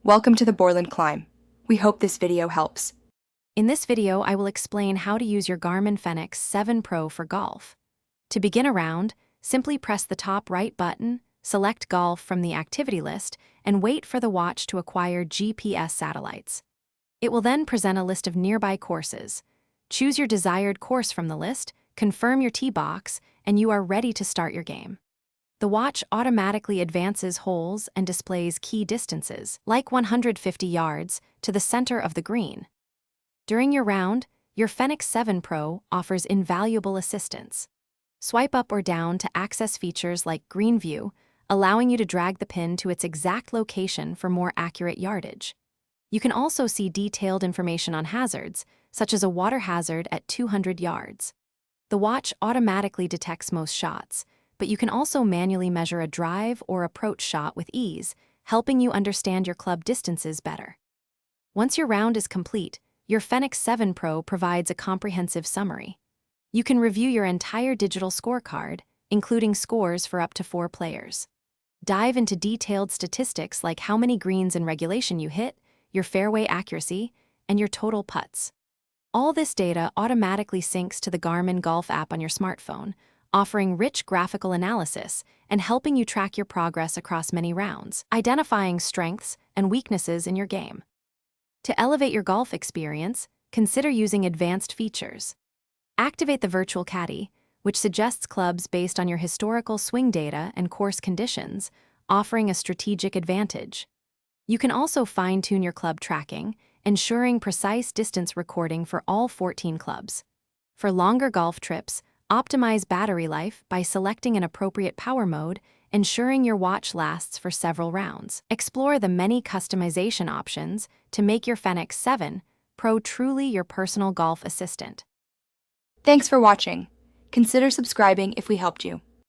Welcome to the Borland Climb. We hope this video helps. In this video, I will explain how to use your Garmin Fenix 7 Pro for golf. To begin a round, simply press the top right button, select Golf from the activity list, and wait for the watch to acquire GPS satellites. It will then present a list of nearby courses. Choose your desired course from the list, confirm your tee box, and you are ready to start your game. The watch automatically advances holes and displays key distances, like 150 yards, to the center of the green. During your round, your Fenix 7 Pro offers invaluable assistance. Swipe up or down to access features like Green View, allowing you to drag the pin to its exact location for more accurate yardage. You can also see detailed information on hazards, such as a water hazard at 200 yards. The watch automatically detects most shots, but you can also manually measure a drive or approach shot with ease, helping you understand your club distances better. Once your round is complete, your Fenix 7 Pro provides a comprehensive summary. You can review your entire digital scorecard, including scores for up to 4 players. Dive into detailed statistics like how many greens in regulation you hit, your fairway accuracy, and your total putts. All this data automatically syncs to the Garmin Golf app on your smartphone, offering rich graphical analysis and helping you track your progress across many rounds, identifying strengths and weaknesses in your game. To elevate your golf experience, consider using advanced features. Activate the virtual caddie, which suggests clubs based on your historical swing data and course conditions, offering a strategic advantage. You can also fine-tune your club tracking, ensuring precise distance recording for all 14 clubs. For longer golf trips, optimize battery life by selecting an appropriate power mode, ensuring your watch lasts for several rounds. Explore the many customization options to make your Fenix 7 Pro truly your personal golf assistant. Thanks for watching. Consider subscribing if we helped you.